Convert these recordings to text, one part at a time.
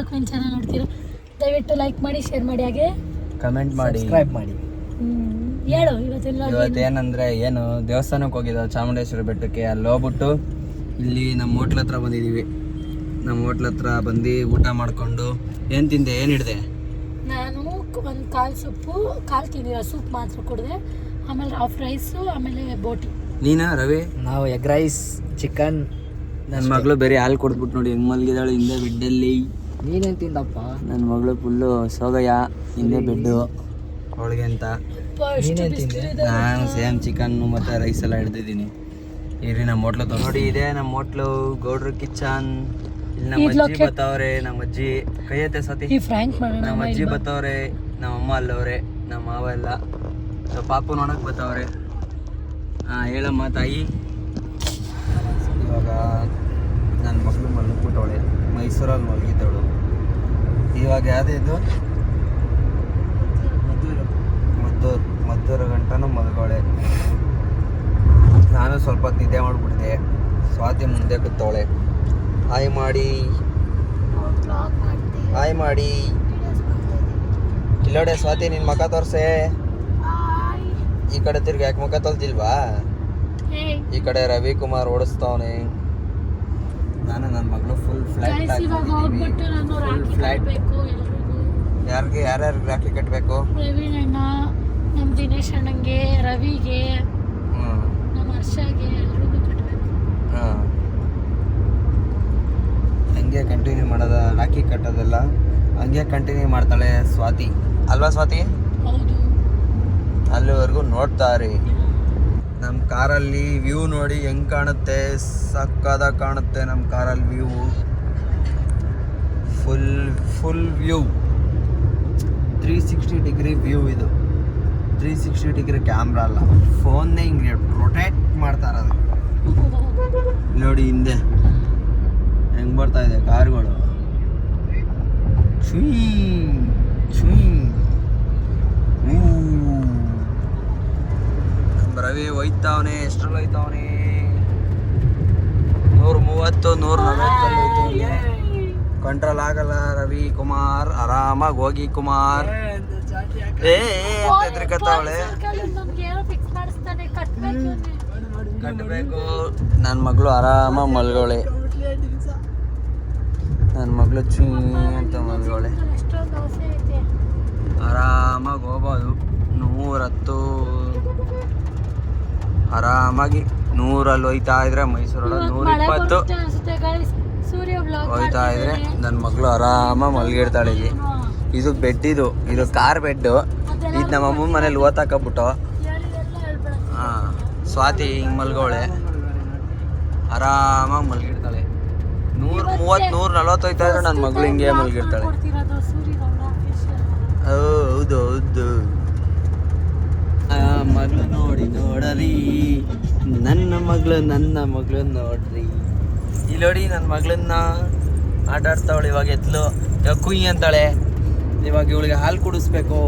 Coin channel ನೋಡ್ತೀರಾ ದಯವಿಟ್ಟು like ಮಾಡಿ ಶೇರ್ ಮಾಡಿ ಹಾಗೆ ಕಮೆಂಟ್ ಮಾಡಿ ಸಬ್ಸ್ಕ್ರೈಬ್ ಮಾಡಿ. ಹೇಳು ಇವತ್ತೇನಂದ್ರೆ ಏನು ದೇವಸ್ಥಾನಕ್ಕೆ ಹೋಗಿದ್ದೋ ಚಾಮುಂಡೇಶ್ವರಿ ಬೆಟ್ಟಕ್ಕೆ. ಅಲ್ಲಿ ಹೋಗ್ಬಿಟ್ಟು ಇಲ್ಲಿ ನಮ್ಮ ಹೋಟ್ಲ್ ಹತ್ರ ಬಂದಿದ್ದೀವಿ. ನಮ್ಮ ಹೋಟ್ಲ್ ಹತ್ರ ಬಂದು ಊಟ ಮಾಡಿಕೊಂಡು ಏನು ತಿಂದೆ, ಏನು ಹಿಡ್ದೆ? ನಾನು ಒಂದು ಕಾಲು ಸೊಪ್ಪು ಕಾಲು ತಿಂದಿರೋ ಸೂಪ್ ಮಾತ್ರ ಕುಡಿದೆ, ಆಮೇಲೆ ಹಾಫ್ ರೈಸು, ಆಮೇಲೆ ಬೋಟಿ. ನೀನಾ ರವಿ? ನಾವು ಎಗ್ ರೈಸ್, ಚಿಕನ್. ನನ್ನ ಮಗಳು ಬೇರೆ ಹಾಲು ಕೊಡ್ಬಿಟ್ಟು ನೋಡಿ ಹೆಂಗೆ ಮಲಗಿದಾಳು ಹಿಂದೆ ಬೆಡ್ಡಲ್ಲಿ. ನೀನೇನು ತಿಂದಪ್ಪ? ನನ್ನ ಮಗಳು ಫುಲ್ಲು ಸೋಗಯ್ಯ ಹಿಂದೆ ಬೆಡ್ಡು ಅವಳಿಗೆ ಅಂತ. ನೀನೇನು ತಿಂದೆ? ನಾನು ಸೇಮ್ ಚಿಕನ್ನು ಮತ್ತು ರೈಸ್ ಎಲ್ಲ ಹಿಡ್ದಿದ್ದೀನಿ. ಇರಿ ನಮ್ಮ ಹೋಟ್ಲು ನೋಡಿ, ಇದೆ ನಮ್ಮ ಹೋಟ್ಲು ಗೌಡ್ರ ಕಿಚನ್. ಇಲ್ಲಿ ನಮ್ಮ ಅಜ್ಜಿ ಬತ್ತವ್ರೆ, ನಮ್ಮ ಅಜ್ಜಿ ಕೈ ಐತೆ ಸತಿ. ನಮ್ಮ ಅಜ್ಜಿ ಬತ್ತವ್ರೆ, ನಮ್ಮ ಅಮ್ಮ ಅಲ್ಲವ್ರೆ, ನಮ್ಮ ಮಾವ ಎಲ್ಲ. ಪಾಪು ನೋಡಕ್ ಬತ್ತವ್ರೆ. ಹೇಳಮ್ಮ ತಾಯಿ. ಇವಾಗ ನನ್ನ ಮಗಳು ಮಲಗ್ಬಿಟ್ಟವಳೆ, ಮೈಸೂರಲ್ಲಿ ಮಲಗಿದ್ದವಳು. ಇವಾಗ ಯಾವುದೇ ಇದು ಮದ್ದೂರು ಗಂಟನೂ ಮಲಗವಳೆ. ನಾನು ಸ್ವಲ್ಪ ಹೊತ್ತು ನಿದ್ದೆ ಮಾಡಿಬಿಟ್ಟಿದ್ದೆ. ಸ್ವಾತಿ ಮುಂದೆ ಕೂತವಳೆ. ಹಾಯ್ ಮಾಡಿ, ಹಾಯ್ ಮಾಡಿ. ಇಲ್ಲೋಡೆ ಸ್ವಾತಿ, ನಿನ್ನ ಮುಖ ತೋರ್ಸೆ. ಈ ಕಡೆ ತಿರ್ಗಿ ಯಾಕೆ ಮುಖ ತೊಳ್ದಿಲ್ವಾ? ಈ ಕಡೆ ರವಿಕುಮಾರ್ ಓಡಿಸ್ತಾವನೆ. ನಾನು ನನ್ನ ಮಗಳು ಫುಲ್ ಫ್ಲೈಟ್ ಯಾರಿಗೆ ಯಾರ್ಯಾರು ರಾಖಿ ಕಟ್ಟಬೇಕು? ಪ್ರವೀಣ್ ಅಣ್ಣ, ನಮ್ಮ ದಿನೇಶ್ ಅಣ್ಣಂಗೆ, ರವಿಗೆ, ನಮ್ಮ ಹರ್ಷಗೆ, ಎಲ್ರಿಗೂ ಕಟ್ಟಬೇಕು. ಹಾಂ, ಹಂಗೆ ಕಂಟಿನ್ಯೂ ಮಾಡೋದ, ರಾಖಿ ಕಟ್ಟೋದೆಲ್ಲ ಹಂಗೆ ಕಂಟಿನ್ಯೂ ಮಾಡ್ತಾಳೆ ಸ್ವಾತಿ. ಅಲ್ವಾ ಸ್ವಾತಿ? ಹೌದು. ಅಲ್ಲಿವರೆಗೂ ನೋಡ್ತಾರೆ. ನಮ್ಮ ಕಾರಲ್ಲಿ ವ್ಯೂ ನೋಡಿ ಹೆಂಗೆ ಕಾಣುತ್ತೆ, ಸಕ್ಕದಾಗಿ ಕಾಣುತ್ತೆ ನಮ್ಮ ಕಾರಲ್ಲಿ view. Full view 360 degree view. ಇದು 360 ಡಿಗ್ರಿ ಕ್ಯಾಮ್ರಾ ಅಲ್ಲ, ಫೋನ್ನೇ ಹಿಂಗೆ ರೊಟೇಟ್ ಮಾಡ್ತಾರದು. ನೋಡಿ ಹಿಂದೆ ಹೆಂಗೆ ಬರ್ತಾ ಇದೆ ಕಾರ್ಗಳು. ಚುಯ್ ಚುಯ್. ರವಿ ಹೋಯ್ತಾವನೆ. ಎಷ್ಟರಲ್ಲಿ ಹೋಯ್ತಾವನೆ? 130, 140 ಕಂಟ್ರೋಲ್ ಆಗಲ್ಲ ರವಿ ಕುಮಾರ್. ಆರಾಮಾಗಿ ಹೋಗಿ ಕುಮಾರ್. ಹೆದರ್ಕತ್ತವಳೆ. ಕಟ್ಟಬೇಕು. ನನ್ನ ಮಗಳು ಆರಾಮಾಗಿ ಮಲ್ಗೋಳೆ. ನನ್ನ ಮಗಳು ಚೀ ಅಂತ ಮಲ್ಗೋಳೆ. ಆರಾಮಾಗಿ ಹೋಗ್ಬೋದು. 110 ಆರಾಮಾಗಿ 100 ಹೋಯ್ತಾ ಇದ್ರೆ, ಮೈಸೂರೊಳಗೆ 120 ಹೋಯ್ತಾ ಇದ್ರೆ ನನ್ನ ಮಗಳು ಆರಾಮಾಗಿ ಮಲ್ಗಿರ್ತಾಳೆ. ಇಲ್ಲಿ ಇದು ಬೆಡ್, ಇದು ಕಾರ್ ಬೆಡ್ಡು. ಇದು ನಮ್ಮ ಅಮ್ಮನ ಮನೇಲಿ ಓತಾಕಬಿಟ್ಟು. ಹಾಂ, ಸ್ವಾತಿ ಹಿಂಗೆ ಮಲ್ಗೋಳೆ, ಆರಾಮಾಗಿ ಮಲ್ಗಿರ್ತಾಳೆ. 130, 140 ಹೋಯ್ತಾ ಇದ್ರೆ ನನ್ನ ಮಗಳು ಹಿಂಗೆ ಮಲ್ಗಿರ್ತಾಳೆ. ಹೌದು ಹೌದು. ಮಗಳು ನೋಡಿ ನೋಡರಿ, ನನ್ನ ಮಗಳು ನೋಡ್ರಿ. ಇಲ್ಲಿ ನೋಡಿ ನನ್ನ ಮಗಳನ್ನ ಆಟ ಆಡ್ತಾವಳೆ. ಇವಾಗ ಎತ್ಲು, ಇವಾಗ ಕುಯ್ ಅಂತಾಳೆ. ಇವಾಗ ಇವಳಿಗೆ ಹಾಲು ಕುಡಿಸ್ಬೇಕು.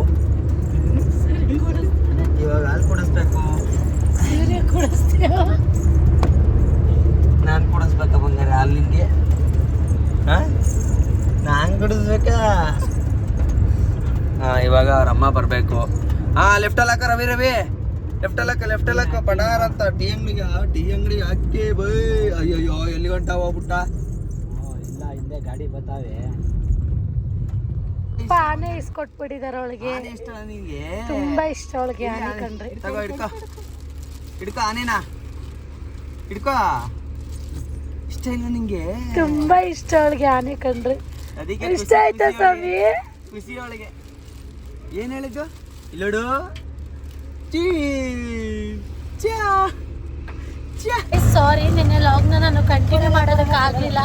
ಇವಾಗ ಹಾಲು ಕುಡಿಸ್ಬೇಕು. ನಾನು ಕುಡಿಸ್ಬೇಕ ಬಂಗಾರ ಹಾಲು ನಿಂಗೆ? ನಾನು ಕುಡಿಸ್ಬೇಕಾ? ಇವಾಗ ಅವ್ರ ಅಮ್ಮ ಬರಬೇಕು. ಲೆಫ್ಟಲ್ಲಿ ಹಾಕ ರವಿ, ಲೆಫ್ಟಲ್ಲಿ ಹಾಕ ಪಡಾರ ಅಂತ. ಟೀ ಅಂಗಡಿ ಹಾಕಿ ಬೈ. ಅಯ್ಯಯ್ಯೋ, ಎಲ್ಲಿ ಗಂಟ ಹೋಗ್ಬಿಟ್ಟ? ಇಲ್ಲ, ಹಿಂದೆ ಗಾಡಿ ಬರ್ತಾವೆ. ಆನೆ ಇಸ್ಕೊಟ್ಬಿಟ್ಟಿದಾರ ಅವಳಿಗೆ. ಇಷ್ಟ ನಿಂಗೆ? ತುಂಬಾ ಇಷ್ಟ ಅವಳಿಗೆ ಆನೆ ಕಂಡ್ರೆ. ತಗೋ, ಹಿಡ್ಕೋ ಆನೆನಾ, ಹಿಡ್ಕೋ. ಇಷ್ಟ ಇಲ್ಲ ನಿಂಗೆ? ತುಂಬಾ ಇಷ್ಟ ಅವಳಿಗೆ ಆನೆ ಕಂಡ್ರೆ. ಅದಕ್ಕೆ ಇಷ್ಟ ಆಯ್ತಾ ಸ್ವಾಮಿ? ಖುಷಿ ಅವಳಿಗೆ. ಏನ್ ಹೇಳಿದ್ದು? ಇಲ್ಲೋಡು. ಸಾರಿ, ನಿನ್ನೆ ಲಾಗ್ನ ನಾನು ಕಂಟಿನ್ಯೂ ಮಾಡೋದಕ್ಕಾಗಲಿಲ್ಲ.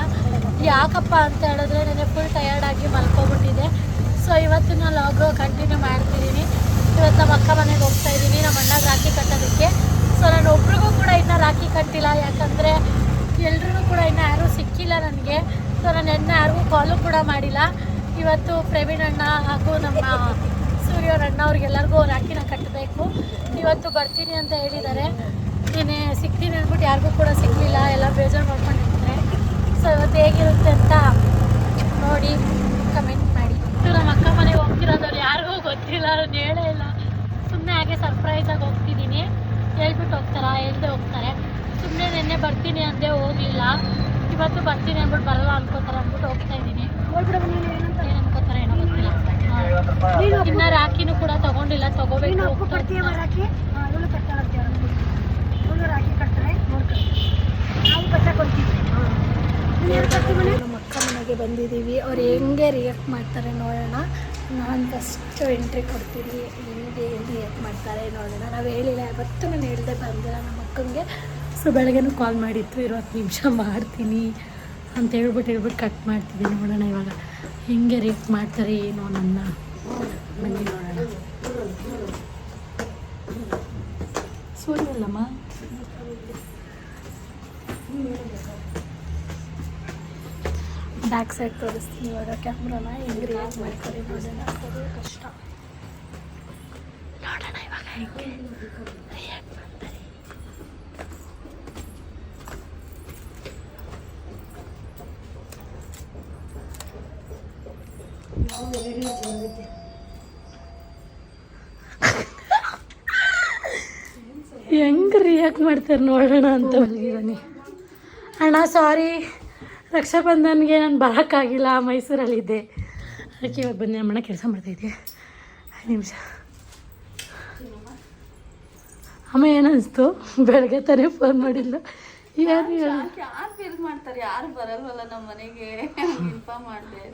ಯಾಕಪ್ಪ ಅಂತ ಹೇಳಿದ್ರೆ ನೆನ್ನೆ ಫುಲ್ ಟಯರ್ಡ್ ಆಗಿ ಮಲ್ಕೊಬಿಟ್ಟಿದ್ದೆ. ಸೊ ಇವತ್ತಿನ ಲಾಗು ಕಂಟಿನ್ಯೂ ಮಾಡ್ತಿದ್ದೀನಿ. ಇವತ್ತು ನಮ್ಮ ಅಕ್ಕ ಮನೆಗೆ ಹೋಗ್ತಾ ಇದ್ದೀನಿ, ನಮ್ಮ ಅಣ್ಣಗೆ ರಾಖಿ ಕಟ್ಟೋದಕ್ಕೆ. ಸೊ ನಾನು ಒಬ್ರಿಗೂ ಕೂಡ ಇನ್ನೂ ರಾಖಿ ಕಟ್ಟಿಲ್ಲ, ಯಾಕಂದರೆ ಎಲ್ರಿಗೂ ಕೂಡ ಇನ್ನೂ ಯಾರೂ ಸಿಕ್ಕಿಲ್ಲ ನನಗೆ. ಸೊ ನಾನು ಯಾರಿಗೂ ಕಾಲು ಕೂಡ ಮಾಡಿಲ್ಲ. ಇವತ್ತು ಪ್ರವೀಣ್ ಅಣ್ಣ ಹಾಗೂ ನಮ್ಮ ಸೂರ್ಯವ್ರ ಅಣ್ಣ ಅವ್ರಿಗೆಲ್ಲರಿಗೂ ರಾಖಿನ ಕಟ್ಟಬೇಕು. ಇವತ್ತು ಬರ್ತೀನಿ ಅಂತ ಹೇಳಿದ್ದಾರೆ. ನೀನೇ ಸಿಗ್ತೀನಿ ಅಂದ್ಬಿಟ್ಟು ಯಾರಿಗೂ ಕೂಡ ಸಿಗಲಿಲ್ಲ, ಎಲ್ಲ ಬೇಜಾರು ಮಾಡ್ಕೊಂಡಿರ್ತಾರೆ. ಸೊ ಇವತ್ತು ಹೇಗಿರುತ್ತೆ ಅಂತ ನೋಡಿ. ಇವತ್ತು ನಮ್ಮ ಅಕ್ಕ ಮನೆಗೆ ಹೋಗ್ತಿರೋದು ಅವ್ರು ಯಾರಿಗೂ ಗೊತ್ತಿಲ್ಲ, ಅವ್ರನ್ನ ಹೇಳೇ ಇಲ್ಲ. ಸುಮ್ಮನೆ ಹಾಗೆ ಸರ್ಪ್ರೈಸಾಗಿ ಹೋಗ್ತಿದ್ದೀನಿ. ಹೇಳ್ಬಿಟ್ಟು ಹೋಗ್ತಾರಾ, ಹೇಳ್ದೆ ಹೋಗ್ತಾರೆ. ಸುಮ್ಮನೆ ನಿನ್ನೆ ಬರ್ತೀನಿ ಅಂದೆ ಹೋಗಲಿಲ್ಲ, ಇವತ್ತು ಬರ್ತೀನಿ ಅಂದ್ಬಿಟ್ಟು ಬರಲ್ಲ ಅನ್ಕೋತಾರೆ ಅಂದ್ಬಿಟ್ಟು ಹೋಗ್ತಾ ಇದ್ದೀನಿ. ಏನು ಅನ್ಕೋತಾರೆ ಏನೋ ಗೊತ್ತಿಲ್ಲ. ಇನ್ನು ರಾಖಿನೂ ಕೂಡ ತಗೊಂಡಿಲ್ಲ, ತಗೋಬೇಕು. ನಮ್ಮ ಅಕ್ಕ ಮನೆಗೆ ಬಂದಿದ್ದೀವಿ. ಅವ್ರು ಹೆಂಗೆ ರಿಯಾಕ್ಟ್ ಮಾಡ್ತಾರೆ ನೋಡೋಣ. ನಾನು ಫಸ್ಟ್ ಎಂಟ್ರಿ ಕೊಡ್ತೀನಿ, ಹೆಂಗೆ ರಿಯಾಕ್ಟ್ ಮಾಡ್ತಾರೆ ನೋಡೋಣ. ನಾವು ಹೇಳಿಲ್ಲ, ಯಾವತ್ತೂ ನಾನು ಹೇಳ್ದೆ ಬಂದಿಲ್ಲ ನಮ್ಮ ಅಕ್ಕಂಗೆ. ಸೊ ಬೆಳಗ್ಗೆನೂ ಕಾಲ್ ಮಾಡಿತ್ತು, 20 ನಿಮಿಷ ಮಾಡ್ತೀನಿ ಅಂತ ಹೇಳ್ಬಿಟ್ಟು ಕಟ್ ಮಾಡ್ತಿದ್ದೀನಿ. ನೋಡೋಣ ಇವಾಗ ಹೆಂಗೆ ರಿಯಾಕ್ಟ್ ಮಾಡ್ತಾರೆ ಏನೋ ನನ್ನ. ಬನ್ನಿ ನೋಡೋಣ. ಸೂರ್ಯ ಅಲ್ಲಮ್ಮ, ಬ್ಯಾಕ್ ಸೈಡ್ ತೋರಿಸ್ತೀನಿ ಇವಾಗ ಕ್ಯಾಮ್ರಾನ. ಹೆಂಗೆ ರಿಯಾಕ್ಟ್ ಮಾಡ್ತಾರೆ ನೋಡೋಣ. ಕಷ್ಟ ನೋಡೋಣ ಇವಾಗ ಹೆಂಗೆ ರಿಯಾಕ್ಟ್ ಮಾಡ್ತಾರೆ. ಹೆಂಗೆ ರಿಯಾಕ್ಟ್ ಮಾಡ್ತಾರೆ ನೋಡೋಣ ಅಂತ ಬಂದಿದ್ದಾನೆ. ಅಣ್ಣ ಸಾರಿ, ರಕ್ಷಾಬಂಧನ್ಗೆ ನಾನು ಬರೋಕ್ಕಾಗಿಲ್ಲ, ಮೈಸೂರಲ್ಲಿದ್ದೆ. ಅದಕ್ಕೆ ಇವಾಗ ಬಂದು ನಮ್ಮಣ್ಣ ಕೆಲಸ ಮಾಡ್ತಾಯಿದ್ದೆ. 5 ನಿಮಿಷ. ಅಮ್ಮ ಏನನ್ನಿಸ್ತು? ಬೆಳಗ್ಗೆ ತಾನೇ ಫೋನ್ ಮಾಡಿಲ್ಲ. ಯಾರು ಫೀಲ್ ಮಾಡ್ತಾರೆ, ಯಾರು ಬರಲ್ವಲ್ಲ ನಮ್ಮ ಮನೆಗೆ. ಇನ್ಫಾರ್ಮ್ ಮಾಡಿದೆ,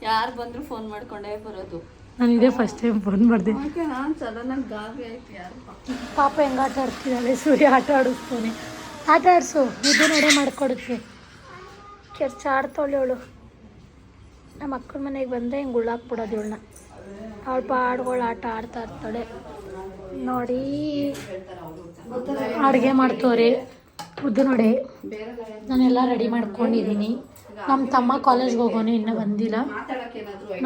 ಯಾರು ಬಂದರೂ ಫೋನ್ ಮಾಡ್ಕೊಂಡೇ ಬರೋದು. ನಾನು ಇದೇ ಫಸ್ಟ್ ಟೈಮ್ ಫೋನ್ ಮಾಡಿದೆ. ನಾನು ಸಡನ್ನಾಗಿ ಗಾಬರಿ ಆಯ್ತು. ಯಾರು ಪಾಪ ಹೆಂಗೆ ಆಟ ಆಡ್ತಿದ್ದಾಳೆ. ಸೂರ್ಯ ಆಟ ಆಡಿಸ್ತಾನೆ. ಆಟ ಆಡಿಸು, ಇದು ನೋಡೇ ಮಾಡಿಕೊಡುತ್ತೆ. ಆಡ್ತಾಳೆ ಅವಳು. ನಮ್ಮ ಅಕ್ಕನ ಮನೆಗೆ ಬಂದರೆ ಹಿಂಗೆ ಉಳ್ಳಾಕ್ಬಿಡೋದು ಇವಳನ್ನ. ಅವಳು ಪಾಡ್ಗಳು ಆಟ ಆಡ್ತಾ ಇರ್ತಾಳೆ ನೋಡಿ. ಅಡುಗೆ ಮಾಡ್ತವ್ರೆ ಉದ್ದು ನೋಡಿ. ನಾನೆಲ್ಲ ರೆಡಿ ಮಾಡ್ಕೊಂಡಿದ್ದೀನಿ. ನಮ್ಮ ತಮ್ಮ ಕಾಲೇಜ್ಗೆ ಹೋಗೋನು, ಇನ್ನೂ ಬಂದಿಲ್ಲ.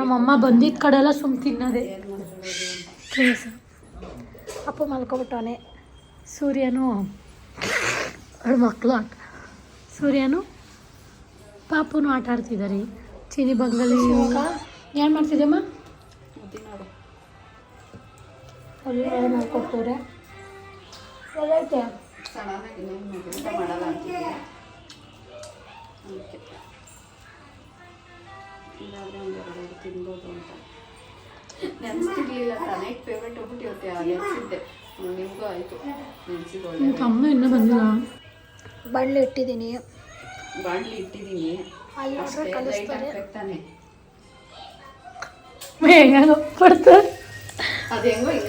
ನಮ್ಮಮ್ಮ ಬಂದಿದ್ದ ಕಡೆ ಎಲ್ಲ ಸುಮ್ಮ ತಿನ್ನೋದೆ. ಪ್ಲೀಸ್ ಅಪ್ಪ ಮಲ್ಕೊಬಿಟ್ಟವನೆ. ಸೂರ್ಯನು ಅವಳ ಮಕ್ಕಳು ಸೂರ್ಯನು ಪಾಪುನು ಆಟ ಆಡ್ತಿದ್ದಾರೆ. ಚೀನಿ ಬಂಗಲಿ ಏನು ಮಾಡ್ತಿದ್ದಮ್ಮ? ಅಲ್ಲಿ ಮಾಡ್ಕೊಡ್ತವ್ರೆ. ಎಲ್ಲೈತೆ ತಿನ್ಬೋದು ಅಂತ ನೆನೆಸ್ತಿರ್ಲಿಲ್ಲ. Night favourite ಹೋಗ್ಬಿಟ್ಟಿರುತ್ತೆ, ನೆನೆಸಿದ್ದೆ. ನಿಮಗೂ ಆಯಿತು ನೆನೆಸಿಕೊಳ್ಳಿ. ತಮ್ಮ ಇನ್ನೂ ಬಂದಿಲ್ಲ. ಬಾಣಲಿ ಇಟ್ಟಿದ್ದೀನಿ. ತಾನೆ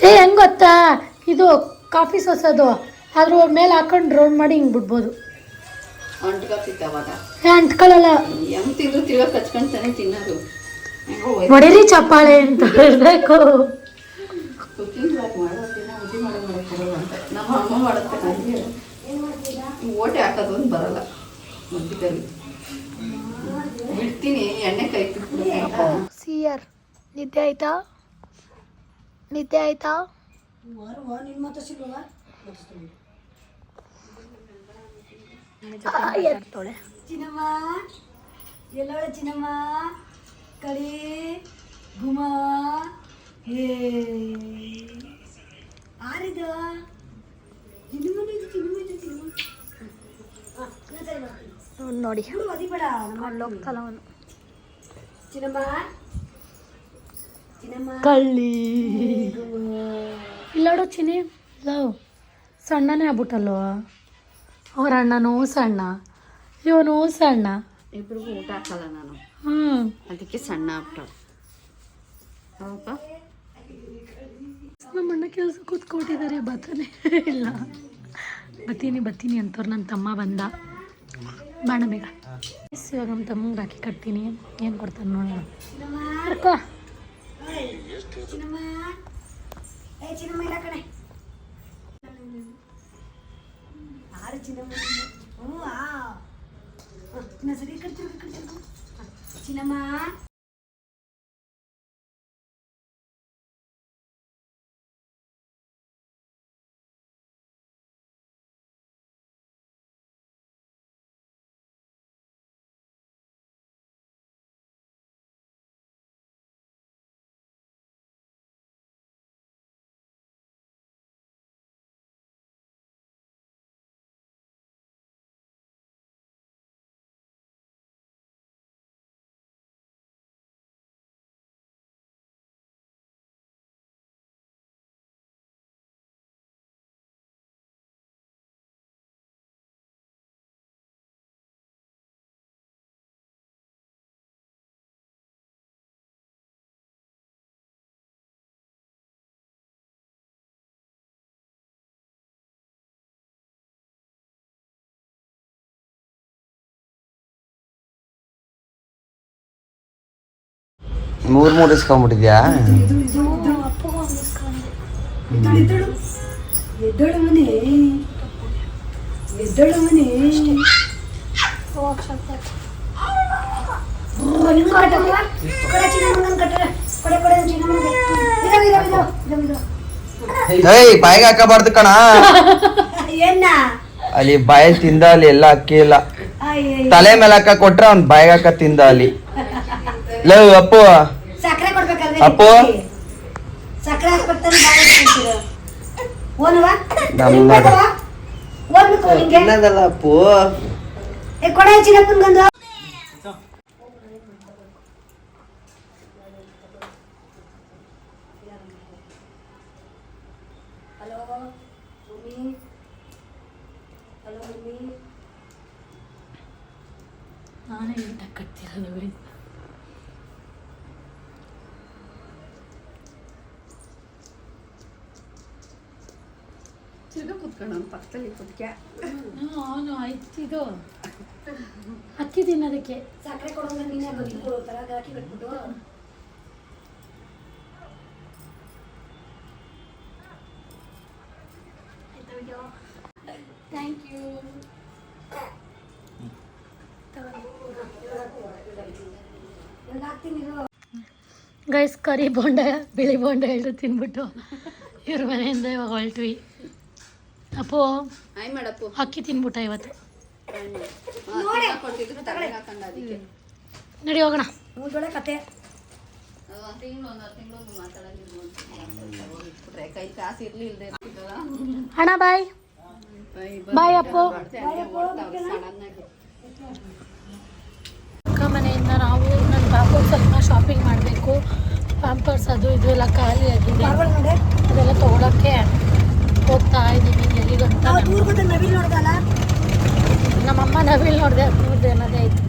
ಹೆಂಗೆ ಗೊತ್ತಾ, ಇದು ಕಾಫಿ ಸೋಸೋದು ಅದ್ರ ಮೇಲೆ ಹಾಕೊಂಡು ರೌಂಡ್ ಮಾಡಿ ಹಿಂಗೆ ಬಿಡ್ಬೋದು. ಅಂಟ್ಕೊಳ್ಳಲ್ಲ. ಹೆಂಗ್ ತಿಂದ್ರು ತಿರ್ಗಾ ಕಚ್ಕೊಂಡ್ತಾನೆ ತಿನ್ನೋದು. ಹೊಡಿರಿ ಚಪ್ಪಾಳೆ ಅಂತ ಹೇಳ್ಬೇಕು. ಕುಕಿಂಗ್ ಮಾಡೋದಿನ ಉದ್ದಿ ಮಾಡಕ್ಕೆ ಬರಲ್ಲ ಅಂತ ನಮ್ಮ ಅಮ್ಮ ಮಾಡುತ್ತೆ. ನನಗೆ ಓಟೆ ಹಾಕೋದು ಒಂದು ಬರಲ್ಲ. ಮಧ್ಯದಲ್ಲಿ ಬಿಡ್ತೀನಿ, ಎಣ್ಣೆ ಕೈ ಸಿಯರ್ ನಿದ್ದೆ ಆಯ್ತಾ? ನಿದ್ದೆ ಆಯ್ತಾ? ಚಿನ್ನಮ್ಮ ಎಲ್ಲೋಳ ಚಿನ್ನಮ್ಮ ಕಳಿ ಗುಮ ಹೇ ಆರಿದ ನೋಡಿ ಒದಿಬೇಡ ಹೋಗ್ತಲ್ಲ ಅವನು. ಚಿನ್ನಮ್ಮ ಚಿನ್ನಮ್ಮ ಕಳ್ಳಿ ಇಲ್ಲೋಡು ಚಿನಿ. ಲವ್ ಸಣ್ಣನೇ ಆಗ್ಬಿಟ್ಟಲ್ವ. ಅವ್ರ ಅಣ್ಣನೂ ಸಣ್ಣ, ಇವನು ಸಣ್ಣ. ಇಬ್ರಿಗೂ ಊಟ ಹಾಕಲ್ಲ ನಾನು, ಹ್ಞೂ ಅದಕ್ಕೆ ಸಣ್ಣ ಆಗ್ಬಿಟ್ಟ. ಹೌದಾ? ನಮ್ಮಣ್ಣ ಕೆಲಸ ಕೂತ್ಕೊಟ್ಟಿದ್ದಾರೆ. ಬರ್ತಾನೆ ಇಲ್ಲ. ಬತ್ತೀನಿ ಅಂತವ್ರು. ನನ್ನ ತಮ್ಮ ಬಂದ. ಬಾಣ ಬೇಗ. ಇವಾಗ ನಮ್ಮ ತಮ್ಮಂಗೆ ರಾಖಿ ಕಟ್ತೀನಿ. ಏನು ಕೊಡ್ತಾನೆ ನೋಡೋಣ. ಕರ್ಕೋ. ಚಿನ್ನಮ್ಮ ಏ ಚಿನ್ನಮ್ಮ ಇಲ್ಲ ಕಣೆ ಆರು ಚಿನ್ನಮ್ಮ. ಹ್ಞೂ ಸರಿ ಕಟ್ತಿರ್ಬೇಕು ಚಿನ್ನಮ್ಮ. ಮೂರು ಇಸ್ಕೊಂಡ್ಬಿಟ್ಟಿದ್ಯಾ? ಅಪ್ಪಗೂ ಒಂದು ಇಸ್ಕೊಂಡೆ. ಎದ್ದಳು ಮನೆ ಎದ್ದಳು ಮನೆ ಹೋಗಕ್ ಶಕ್ತಿ ಆಯ್ತು. ಕೊಡೆ ಚಿನ್ನಮ್ಮನ ಕಟ್ಟಡ ಕೊಡೆ ಕೊಡೆ ಚಿನ್ನಮ್ಮನಿಗೆ ಏಯ್ ಬಾಯಿಗೆ ಹಾಕಬಾರ್ದು ಕಣ. ಏನ ಅಲ್ಲಿ ಬಾಯಲ್ಲಿ ತಿಂದ ಅಲ್ಲಿ ಎಲ್ಲ ಅಕ್ಕಿ ಇಲ್ಲ. ಅಯ್ಯ ತಲೆ ಮೇಲೆ ಹಾಕ ಕೊಟ್ರೆ ಅವ್ನ್ ಬಾಯಿಗೆ ಹಾಕ ತಿಂದ ಅಲ್ಲಿ. ಲವ್ ಅಪ್ಪು ಸಕ್ಕರೆ ಕೊಡ್ಬೇಕಲ್ವೇ ಅಪ್ಪು. ಸಕ್ಕರೆ ಹಾಕ್ಬಿಡ್ತಾನೆ ಬಾಯಿ ತಿಂತೀರ ಓನವಾ ನಮ್ಮ ಓನ್ಬೇಕು ನಿಂಗೆ ತಿನ್ನದಲ್ಲ ಅಪ್ಪು. ಏ ಕೊಡೆ ಚಿನ್ನಪ್ಪನ್ಗೊಂದು ಹಲೋ ಮಮ್ಮಿ ಹಲೋ ಮಮ್ಮಿ ನಾನೇ ಊಟ ಕಟ್ತಿರೋದು ಬಿಡಿ. ತಿರ್ಗ ಕುತ್ಕೊಂಡು ಪಕ್ಕದಲ್ಲಿ ಕುತ್ಕ್ಯಾ ಅವನು ಇದು ಅಕ್ಕಿ ತಿನ್ನೋದಕ್ಕೆ. ಸಕ್ಕರೆ ಕೊಡೋದ್ರೆ ನೀನೇ ಬದುಕಿ ಕೊಡೋ ಥರ ಹಾಕಿ ಕಟ್ಬಿಟ್ಟು ಥ್ಯಾಂಕ್ ಯು. ಇವಾಗ ಹಾಕ್ತೀನಿ ಇರು ಗೈಸ್ ಕರಿ ಬೋಂಡ ಬಿಳಿ ಬೋಂಡ ಎರಡು ತಿನ್ಬಿಟ್ಟು ಇವ್ರ ಮನೆಯಿಂದ ಇವಾಗ ಹೊರಟ್ವಿ. ಅಪ್ಪು ಆಯ್ ಮಾಡಪ್ಪು ಅಕ್ಕಿ ತಿನ್ಬಿಟ್ಟ ಇವತ್ತು. ಕೊಟ್ಟಿದ್ರು ತಲೆಗೆ ಹಾಕೊಂಡ ಅದಕ್ಕೆ ನಡಿ ಹೋಗೋಣ. ಮುಗಿದೊಳೆ ಕತೆ ಒಂದು ತಿಂಗಳು ಮಾತಾಡೋದಿರ್ಬೋದು ಕೈ ಕಾಸು ಇರ್ಲಿ ಇಲ್ದೇ ಇರ್ತಿದ್ದಲ್ಲ ಅಣ್ಣ ಬಾಯ್ ಬಾಯ್ ಅಪ್ಪು. ಸಡನ್ನಾಗಿ ಅಕ್ಕ ಮನೆಯಿಂದ ನಾವು ನನ್ನ ಬಾಬು ಸ್ವಲ್ಪ ಶಾಪಿಂಗ್ ಮಾಡಬೇಕು. ಪ್ಯಾಂಪರ್ಸ್ ಅದು ಇದು ಎಲ್ಲ ಖಾಲಿ ಆಗಿದೆ. ನೋಡಿ ಅದೆಲ್ಲ ತೊಗೊಳಕ್ಕೆ ಹೋಗ್ತಾ ಇದ್ದೀವಿ. ಎಲ್ಲಿಗಂತ ನಾವು ದೂರ ನವಿಲ್ ನೋಡ್ದಲ್ಲ ನಮ್ಮಮ್ಮ ನವಿಲ್ ನೋಡಿದೆ, ಅದು ನೋಡಿದೆ ಅನ್ನೋದೇ ಆಯ್ತು.